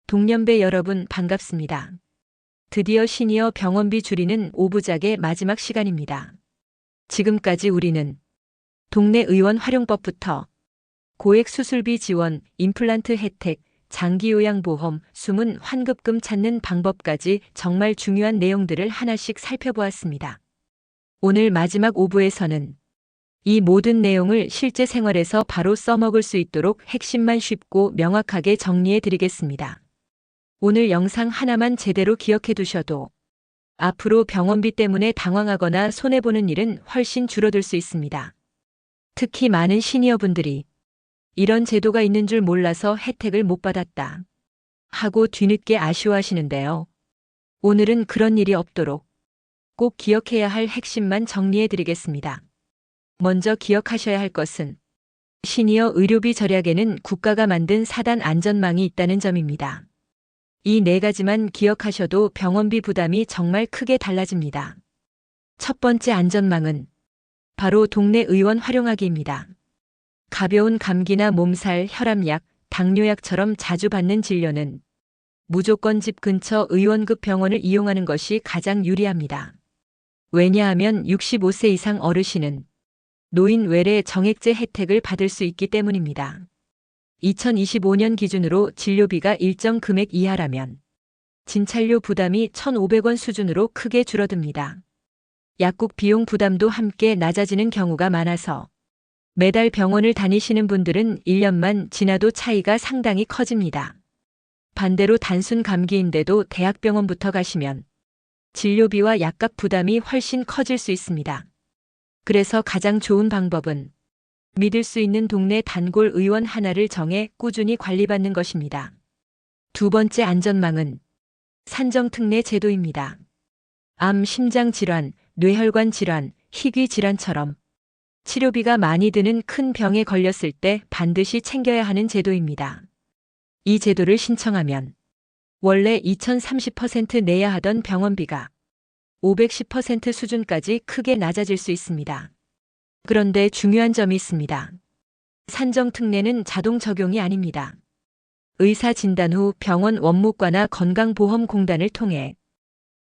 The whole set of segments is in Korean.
동년배 여러분 반갑습니다. 드디어 시니어 병원비 줄이는 5부작의 마지막 시간입니다. 지금까지 우리는 동네 의원 활용법부터 고액 수술비 지원, 임플란트 혜택, 장기요양보험, 숨은 환급금 찾는 방법까지 정말 중요한 내용들을 하나씩 살펴보았습니다. 오늘 마지막 5부에서는 이 모든 내용을 실제 생활에서 바로 써먹을 수 있도록 핵심만 쉽고 명확하게 정리해 드리겠습니다. 오늘 영상 하나만 제대로 기억해 두셔도 앞으로 병원비 때문에 당황하거나 손해보는 일은 훨씬 줄어들 수 있습니다. 특히 많은 시니어분들이 이런 제도가 있는 줄 몰라서 혜택을 못 받았다 하고 뒤늦게 아쉬워하시는데요. 오늘은 그런 일이 없도록 꼭 기억해야 할 핵심만 정리해 드리겠습니다. 먼저 기억하셔야 할 것은 시니어 의료비 절약에는 국가가 만든 4단 안전망이 있다는 점입니다. 이 4가지만 기억하셔도 병원비 부담이 정말 크게 달라집니다. 첫 번째 안전망은 바로 동네 의원 활용하기입니다. 가벼운 감기나 몸살, 혈압약, 당뇨약처럼 자주 받는 진료는 무조건 집 근처 의원급 병원을 이용하는 것이 가장 유리합니다. 왜냐하면 65세 이상 어르신은 노인 외래 정액제 혜택을 받을 수 있기 때문입니다. 2025년 기준으로 진료비가 일정 금액 이하라면 진찰료 부담이 1,500원 수준으로 크게 줄어듭니다. 약국 비용 부담도 함께 낮아지는 경우가 많아서 매달 병원을 다니시는 분들은 1년만 지나도 차이가 상당히 커집니다. 반대로 단순 감기인데도 대학병원부터 가시면 진료비와 약값 부담이 훨씬 커질 수 있습니다. 그래서 가장 좋은 방법은 믿을 수 있는 동네 단골 의원 하나를 정해 꾸준히 관리받는 것입니다. 두 번째 안전망은 산정특례 제도입니다. 암, 심장질환, 뇌혈관 질환, 희귀 질환처럼 치료비가 많이 드는 큰 병에 걸렸을 때 반드시 챙겨야 하는 제도입니다. 이 제도를 신청하면 원래 2,030% 내야 하던 병원비가 510% 수준까지 크게 낮아질 수 있습니다. 그런데 중요한 점이 있습니다. 산정특례는 자동 적용이 아닙니다. 의사 진단 후 병원 원무과나 건강보험공단을 통해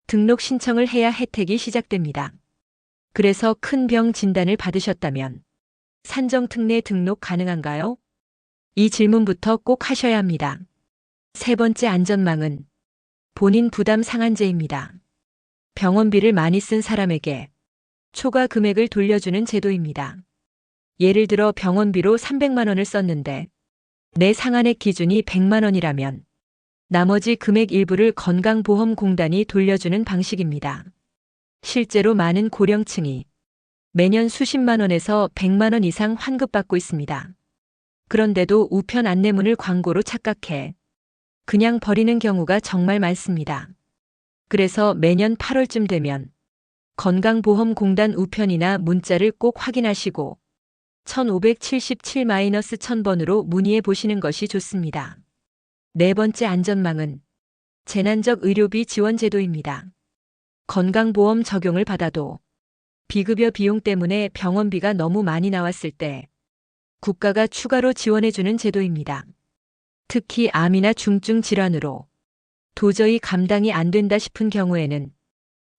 등록 신청을 해야 혜택이 시작됩니다. 그래서 큰 병 진단을 받으셨다면 산정특례 등록 가능한가요? 이 질문부터 꼭 하셔야 합니다. 세 번째 안전망은 본인 부담 상한제입니다. 병원비를 많이 쓴 사람에게 초과 금액을 돌려주는 제도입니다. 예를 들어 병원비로 300만 원을 썼는데 내 상한액 기준이 100만 원이라면 나머지 금액 일부를 건강보험공단이 돌려주는 방식입니다. 실제로 많은 고령층이 매년 수십만 원에서 100만 원 이상 환급받고 있습니다. 그런데도 우편 안내문을 광고로 착각해 그냥 버리는 경우가 정말 많습니다. 그래서 매년 8월쯤 되면 건강보험공단 우편이나 문자를 꼭 확인하시고 1577-1000번으로 문의해 보시는 것이 좋습니다. 네 번째 안전망은 재난적 의료비 지원 제도입니다. 건강보험 적용을 받아도 비급여 비용 때문에 병원비가 너무 많이 나왔을 때 국가가 추가로 지원해주는 제도입니다. 특히 암이나 중증 질환으로 도저히 감당이 안 된다 싶은 경우에는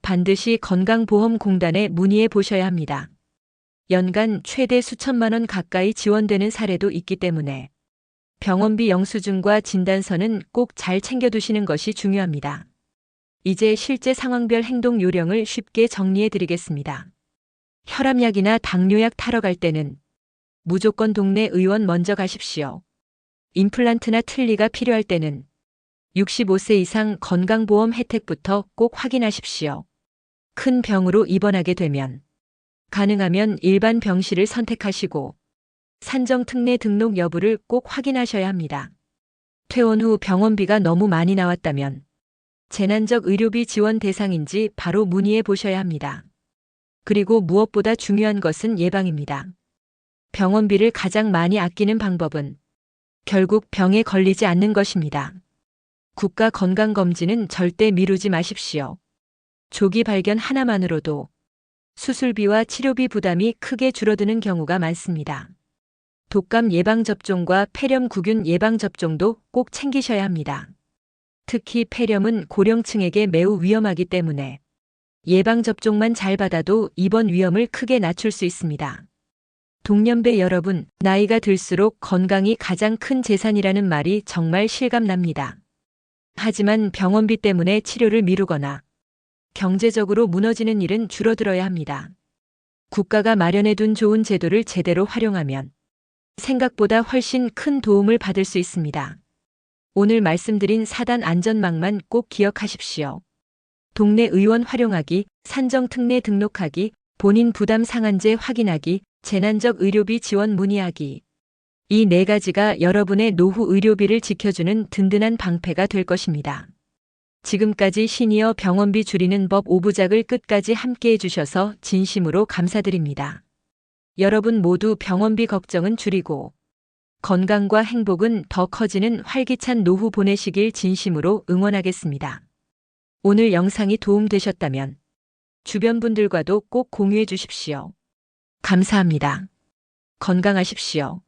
반드시 건강보험공단에 문의해 보셔야 합니다. 연간 최대 수천만 원 가까이 지원되는 사례도 있기 때문에 병원비 영수증과 진단서는 꼭 잘 챙겨두시는 것이 중요합니다. 이제 실제 상황별 행동 요령을 쉽게 정리해 드리겠습니다. 혈압약이나 당뇨약 타러 갈 때는 무조건 동네 의원 먼저 가십시오. 임플란트나 틀니가 필요할 때는 65세 이상 건강보험 혜택부터 꼭 확인하십시오. 큰 병으로 입원하게 되면 가능하면 일반 병실을 선택하시고 산정특례 등록 여부를 꼭 확인하셔야 합니다. 퇴원 후 병원비가 너무 많이 나왔다면 재난적 의료비 지원 대상인지 바로 문의해 보셔야 합니다. 그리고 무엇보다 중요한 것은 예방입니다. 병원비를 가장 많이 아끼는 방법은 결국 병에 걸리지 않는 것입니다. 국가 건강검진은 절대 미루지 마십시오. 조기 발견 하나만으로도 수술비와 치료비 부담이 크게 줄어드는 경우가 많습니다. 독감 예방접종과 폐렴구균 예방접종도 꼭 챙기셔야 합니다. 특히 폐렴은 고령층에게 매우 위험하기 때문에 예방접종만 잘 받아도 입원 위험을 크게 낮출 수 있습니다. 동년배 여러분, 나이가 들수록 건강이 가장 큰 재산이라는 말이 정말 실감납니다. 하지만 병원비 때문에 치료를 미루거나 경제적으로 무너지는 일은 줄어들어야 합니다. 국가가 마련해둔 좋은 제도를 제대로 활용하면 생각보다 훨씬 큰 도움을 받을 수 있습니다. 오늘 말씀드린 4단 안전망만 꼭 기억하십시오. 동네 의원 활용하기, 산정특례 등록하기, 본인 부담 상한제 확인하기, 재난적 의료비 지원 문의하기. 이 4가지가 여러분의 노후 의료비를 지켜주는 든든한 방패가 될 것입니다. 지금까지 시니어 병원비 줄이는 법 5부작을 끝까지 함께해 주셔서 진심으로 감사드립니다. 여러분 모두 병원비 걱정은 줄이고 건강과 행복은 더 커지는 활기찬 노후 보내시길 진심으로 응원하겠습니다. 오늘 영상이 도움되셨다면 주변 분들과도 꼭 공유해 주십시오. 감사합니다. 건강하십시오.